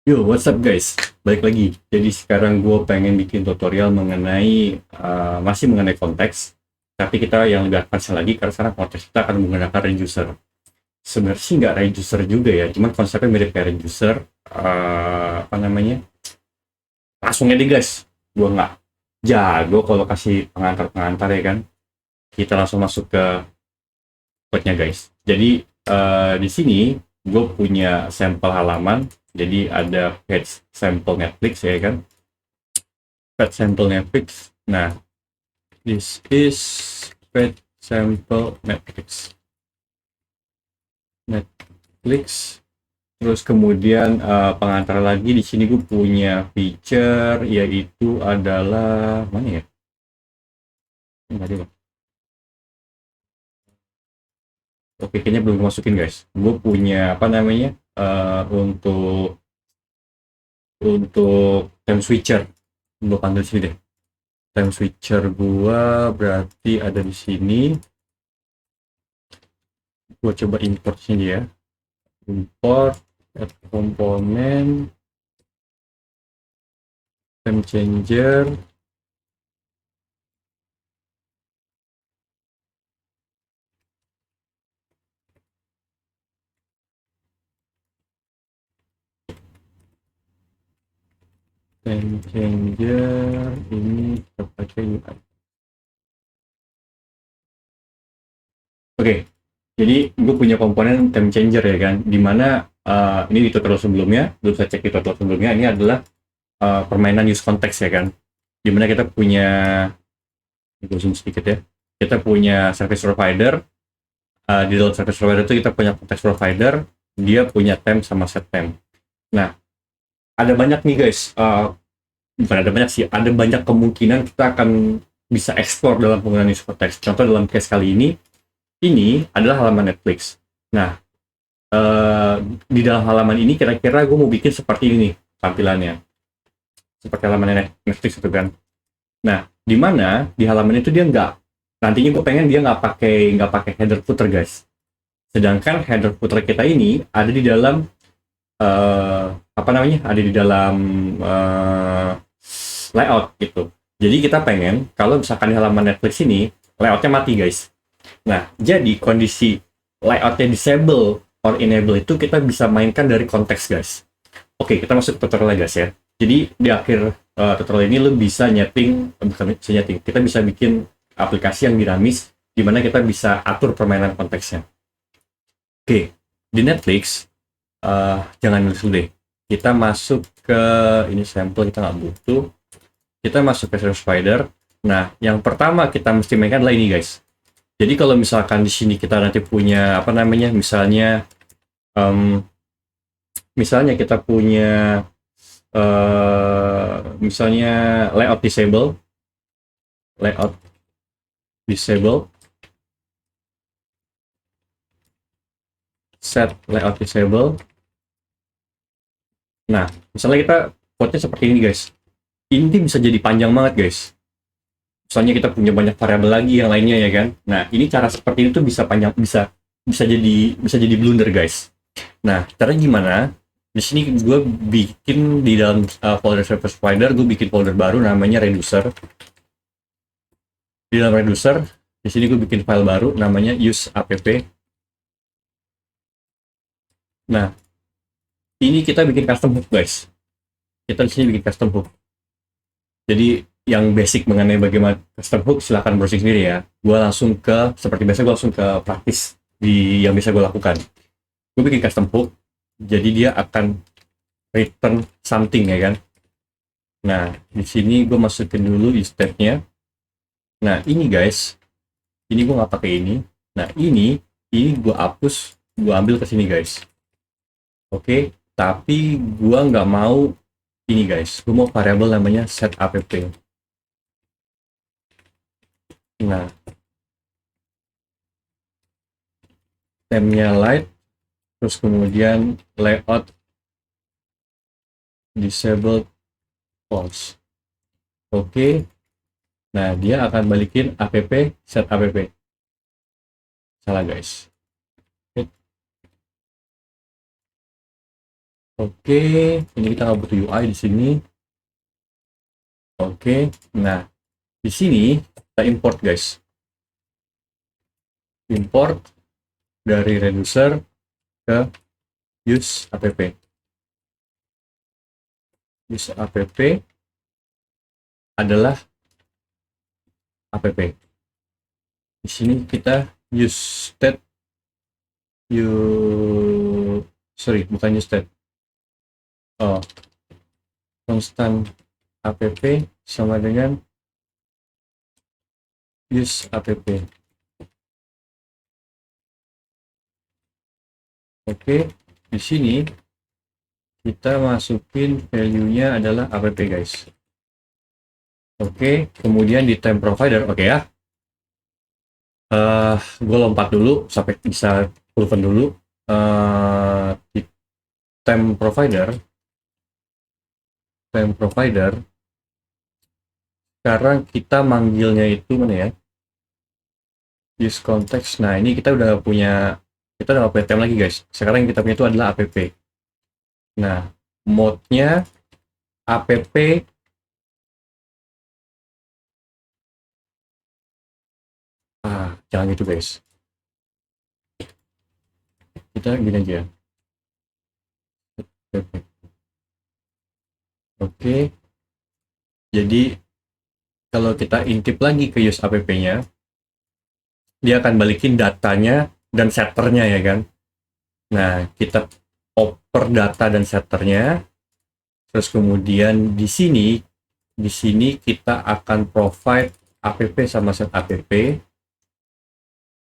Yo, what's up guys? Balik lagi. Jadi sekarang gue pengen bikin tutorial mengenai masih mengenai konteks, tapi kita yang lebih advance lagi karena sekarang konteks kita akan menggunakan reducer. Sebenarnya sih nggak reducer juga ya, cuman konsepnya mirip kayak reducer. Apa namanya? Langsung aja deh guys. Gue nggak jago kalau kasih pengantar-pengantar ya kan. Kita langsung masuk ke code-nya guys. Jadi di sini gue punya sampel halaman. Jadi ada page sampel Netflix ya kan. Page sampel Netflix. Nah, this is page sampel Netflix. Netflix. Terus kemudian pengantar lagi di sini gue punya feature yaitu adalah mana ya? Ini tadi loh. Oke, kayaknya belum masukin guys. Gue punya apa namanya? Untuk time switcher. Gue panggil sini deh. Time switcher gua berarti ada di sini. Gua coba import sini ya. Import add komponen time changer. Time changer ini kita pakai UI. Oke, jadi gue punya komponen time changer ya kan, dimana ini di tutorial sebelumnya, belum saya cek di tutorial sebelumnya, ini adalah permainan use context ya kan, dimana kita punya, gue zoom sedikit ya, kita punya service provider. Di dalam service provider itu kita punya context provider, dia punya temp sama set temp. Nah, ada banyak nih guys, bukan ada banyak sih, ada banyak kemungkinan kita akan bisa explore dalam penggunaan use context. Contoh dalam case kali ini adalah halaman Netflix. Nah, di dalam halaman ini kira-kira gue mau bikin seperti ini nih tampilannya, seperti halaman Netflix itu kan. Nah, di mana di halaman itu dia nggak, nantinya gue pengen dia nggak pakai header footer guys. Sedangkan header footer kita ini ada di dalam apa namanya, ada di dalam uh, layout gitu. Jadi kita pengen kalau misalkan di halaman Netflix ini layoutnya mati guys. Nah, jadi kondisi layoutnya disable or enable itu kita bisa mainkan dari konteks guys. Oke, kita masuk ke tutorial guys ya. Jadi di akhir tutorial ini lo bisa nyeting, bukan bisa nyeting, kita bisa bikin aplikasi yang dinamis di mana kita bisa atur permainan konteksnya. Oke, di Netflix jangan nulis dulu deh. Kita masuk ke ini sampel, kita nggak butuh. Kita masuk ke service provider. Nah, yang pertama kita mesti mainkan adalah ini guys. Jadi kalau misalkan di sini kita nanti punya apa namanya, misalnya kita punya misalnya layout disable, set layout disable. Nah, misalnya kita code-nya seperti ini guys. Ini bisa jadi panjang banget guys. Misalnya kita punya banyak variabel lagi yang lainnya ya kan. Nah, ini cara seperti itu bisa panjang, bisa jadi blunder guys. Nah, caranya gimana? Di sini gue bikin di dalam folder service provider, gue bikin folder baru namanya reducer. Di dalam reducer, di sini gue bikin file baru namanya use app. Nah, ini kita bikin custom hook guys. Kita di sini bikin custom hook. Jadi yang basic mengenai bagaimana custom hook silahkan browsing sendiri ya. Gue langsung ke, seperti biasa gue langsung ke praktis di yang bisa gue lakukan. Gue bikin custom hook, jadi dia akan return something ya kan. Nah, di sini gue masukin dulu di stepnya. Nah, ini guys, ini gue nggak pakai ini. Nah, ini gue hapus, gue ambil ke sini guys. Oke, tapi gue nggak mau ini guys. Gue mau variabel namanya set app. Nah, temnya light, terus kemudian layout disabled false. Oke. Nah, dia akan balikin app set app. Salah guys. Oke, ini kita nggak butuh UI di sini. Oke, nah di sini kita import guys. Import dari reducer ke use app. Use app adalah app. Di sini kita use state, sorry, bukan use state. Oh, constant app sama dengan use app. Oke, di sini kita masukin value-nya adalah app guys. Oke, kemudian di time provider, oke ya. Gue lompat dulu sampai bisa proven dulu. Di time provider, sekarang kita manggilnya itu mana ya? Use context. Nah, ini kita udah punya time lagi guys. Sekarang yang kita punya itu adalah app. Nah, mode-nya app jangan gitu guys. Kita gini aja. Oke. Jadi kalau kita intip lagi ke use app-nya, dia akan balikin datanya dan setternya ya kan. Nah, kita oper data dan setternya. Terus kemudian di sini kita akan provide app sama set app.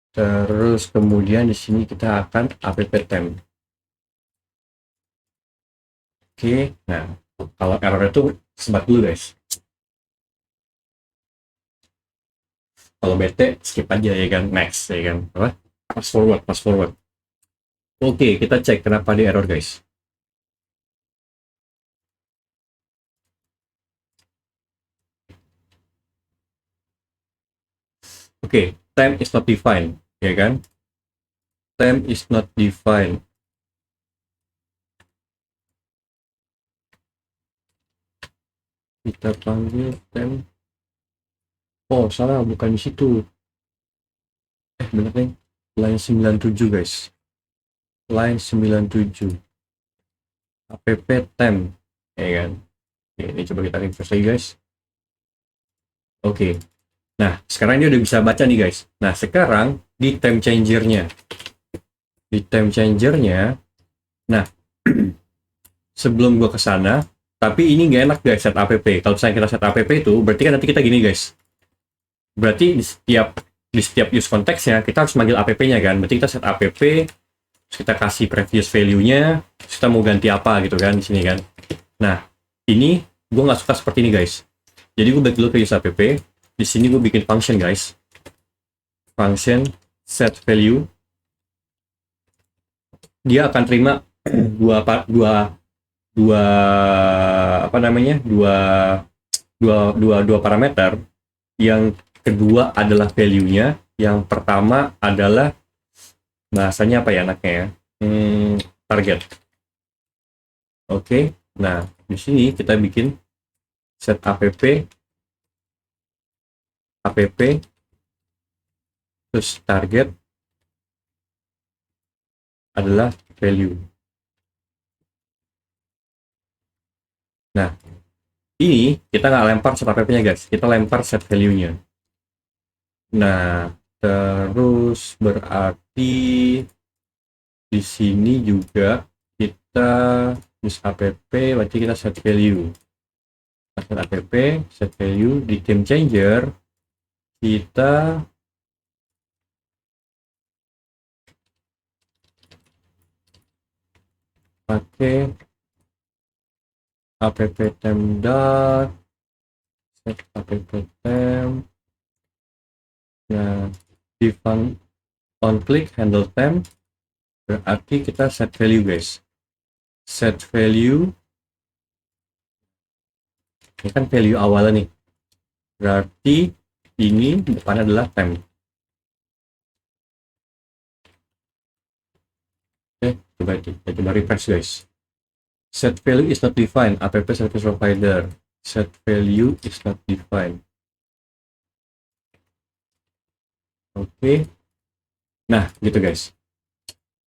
Terus kemudian di sini kita akan app temp. Oke, nah kalau error itu sebat dulu guys. Kalau bete skip aja ya kan, next ya kan, apa? Fast forward. Oke, kita cek kenapa di error guys. Oke, time is not defined, ya kan? Time is not defined. Kita panggil time. Oh, salah, bukan di situ. Bener nih. Line 97 guys. Line 97. App temp, ya kan? Oke, ini coba kita refresh lagi guys. Oke. Nah, sekarang dia udah bisa baca nih guys. Nah, sekarang di time changernya. Nah, sebelum gua ke sana, tapi ini nggak enak guys set app. Kalau misalnya kita set app itu, berarti kan nanti kita gini guys. Berarti di setiap use konteksnya kita harus manggil app-nya kan. Berarti kita set app, terus kita kasih previous value-nya, terus kita mau ganti apa gitu kan di sini kan. Nah, ini gue nggak suka seperti ini guys. Jadi gue balik dulu ke use app. Di sini gue bikin function guys. Function set value. Dia akan terima dua apa namanya dua parameter. Yang kedua adalah value-nya. Yang pertama adalah bahasanya apa ya anaknya ya? Target. Oke. Nah, di sini kita bikin set app terus target adalah value. Nah, ini kita nggak lempar set app-nya guys, kita lempar set value-nya. Nah, terus berarti di sini juga kita use app, berarti kita set value. Set app, set value di time changer kita pakai app temp dot set app temp. Nah, di on click handle temp berarti kita set value guys. Set value ini kan value awalnya nih. Berarti ini depannya adalah temp. Oke, coba refresh guys. Set value is not defined. App service provider. Set value is not defined. Oke. Nah, gitu guys.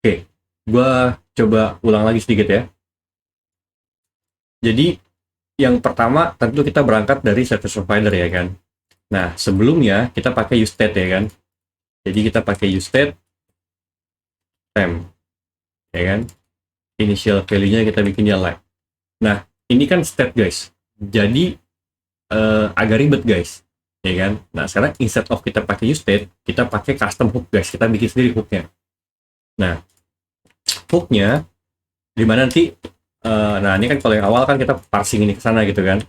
Oke, gua coba ulang lagi sedikit ya. Jadi, yang pertama tentu kita berangkat dari service provider ya kan. Nah, sebelumnya kita pakai useState ya kan. Jadi kita pakai useState temp ya kan. Initial value-nya kita bikin dia like. Nah, ini kan state guys. Jadi agak ribet guys, ya kan? Nah, sekarang instead of kita pakai useState, kita pakai custom hook guys. Kita bikin sendiri hooknya. Nah, hooknya dimana nanti? Nah, ini kan kalau yang awal kan kita parsing ini ke sana gitu kan.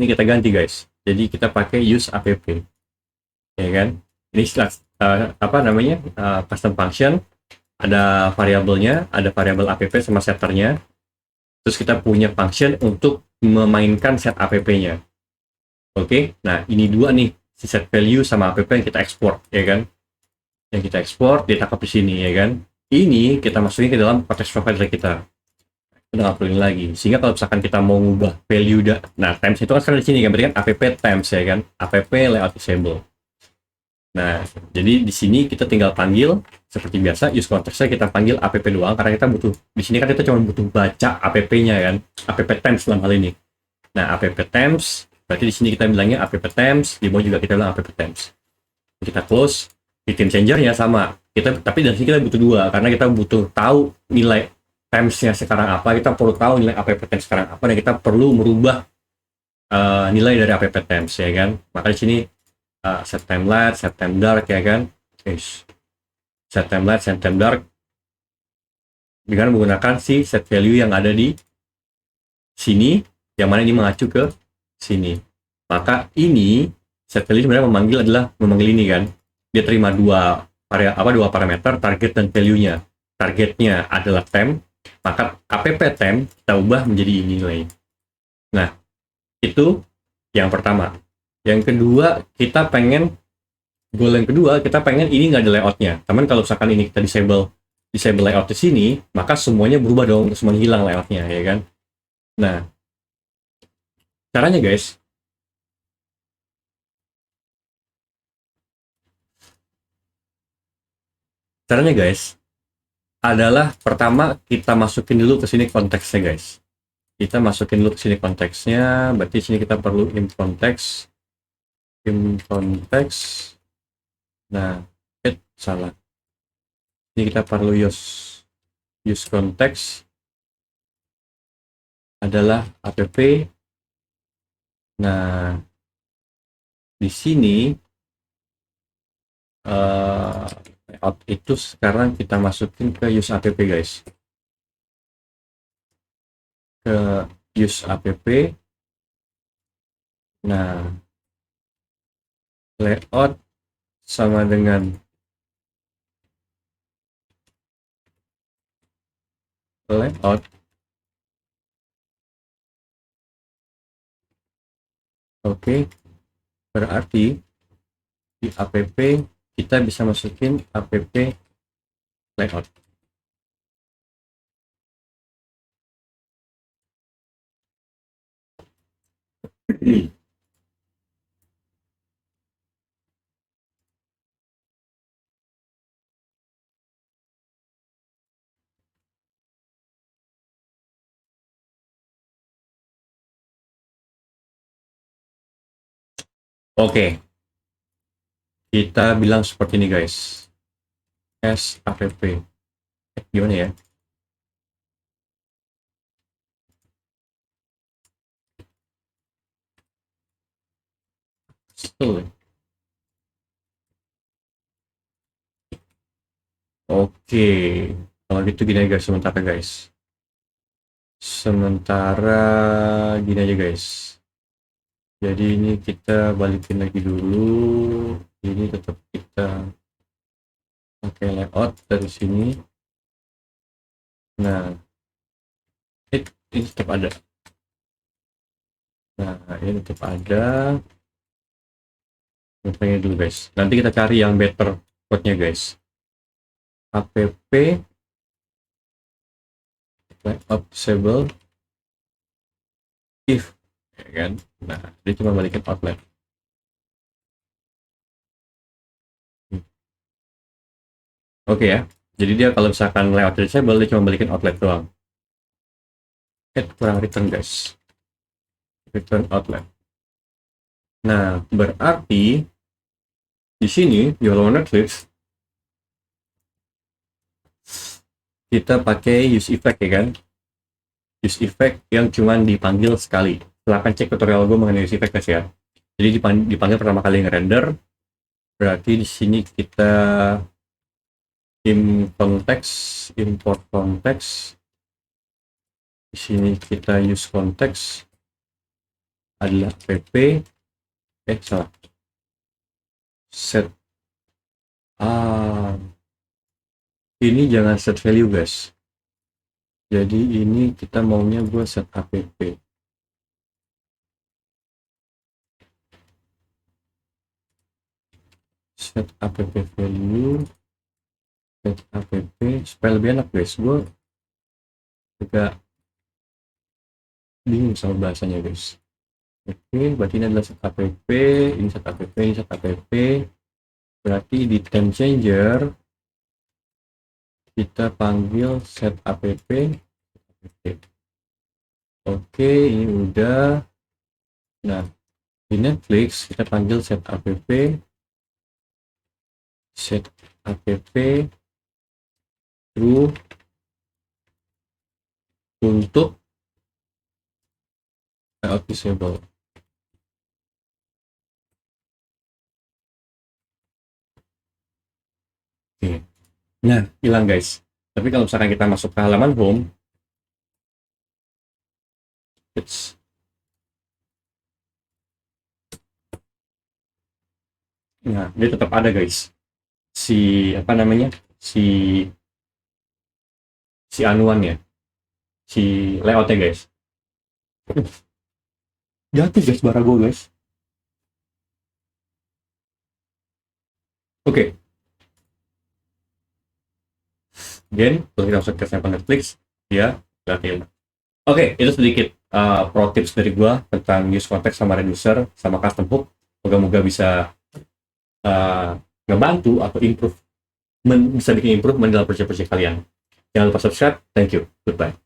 Ini kita ganti guys. Jadi kita pakai use app, ya kan? Ini apa namanya? Custom function. Ada variabelnya, ada variabel app sama setternya. Terus kita punya function untuk memainkan set app-nya. Oke, nah ini dua nih, si set value sama app yang kita ekspor, ya kan? Yang kita ekspor, ditangkap di sini, ya kan? Ini kita masukin ke dalam konteks provider kita. Kita nggak perlu lagi. Sehingga kalau misalkan kita mau ngubah value, nah times itu kan sekarang di sini kan, berarti kan app times ya kan? App layout disable. Nah, jadi di sini kita tinggal panggil seperti biasa, use konteksnya kita panggil app doang karena kita butuh. Di sini kan kita cuma butuh baca app-nya kan, app times dalam hal ini. Nah, app times berarti di sini kita bilangnya app times, di bawah juga kita bilang app times. Kita close, bikin changernya sama. Tapi dari sini kita butuh dua karena kita butuh tahu nilai timesnya sekarang apa, kita perlu tahu nilai app times sekarang apa, dan kita perlu merubah nilai dari app times ya kan. Maka di sini set time light, set time dark ya kan. Set time light, set time dark dengan menggunakan si set value yang ada di sini, yang mana ini mengacu ke sini. Maka ini set value sebenarnya memanggil ini kan. Dia terima dua parameter, target dan value-nya. Targetnya adalah temp, maka app temp kita ubah menjadi ini nilai. Nah, itu yang pertama. Yang kedua, goal yang kedua, kita pengen ini nggak ada layoutnya. Teman kalau misalkan ini kita disable layout di sini, maka semuanya berubah dong, semuanya hilang layoutnya, ya kan? Nah, caranya guys, adalah pertama kita masukin dulu ke sini konteksnya guys. Kita masukin dulu ke sini konteksnya, berarti sini kita perlu in konteks. Nah, salah. Ini kita perlu use konteks adalah app. Nah, di sini layout itu sekarang kita masukin ke use app guys. Ke use app. Nah, layout sama dengan layout. Oke, berarti di app kita bisa masukin app layout. Oke, kita bilang seperti ini guys, sapp. Gimana ya? Oke, kalau gitu gini aja guys, sementara gini aja guys. Jadi ini kita balikin lagi dulu, ini tetap kita pakai layout dari sini. Nah, ini tetap ada. Nah, ini tetap ada. Contohnya dulu guys. Nanti kita cari yang better code-nya guys. App layout disable. if, ya kan? Nah, dia cuma balikin outlet. Oke ya. Jadi dia kalau misalkan lewat disable, dia cuma balikin outlet doang. Kurang return guys. Return outlet. Nah, berarti di sini di halaman Netflix kita pakai use effect ya kan? Use effect yang cuma dipanggil sekali. Silahkan cek tutorial gue mengenai use effect guys ya. Jadi dipanggil pertama kali ngerender. Berarti di sini kita import konteks. Di sini kita use konteks adalah pp. Salah. Set. Ini jangan set value guys. Jadi ini kita maunya gue set app. Set app value. Set app supaya lebih enak guys. Gue juga bingung sama bahasanya guys. Oke, berarti ini adalah set app, ini set app, ini set app. Berarti di time changer kita panggil set app. Oke, ini udah. Nah, di Netflix kita panggil set app true untuk layout disable. Oke. Nah, hilang guys. Tapi kalau misalkan kita masuk ke halaman home, nah, dia tetap ada guys. Si apa namanya? Si anuannya. Si layoutnya guys. Jatuh guys bara gue guys. Oke. Again, kalau kita masuk ke sampel Netflix, ya berarti. Oke, itu sedikit pro tips dari gua tentang use context sama reducer sama custom hook. Moga-moga bisa ngebantu atau bisa bikin improvement dalam project-project kalian. Jangan lupa subscribe. Thank you. Goodbye.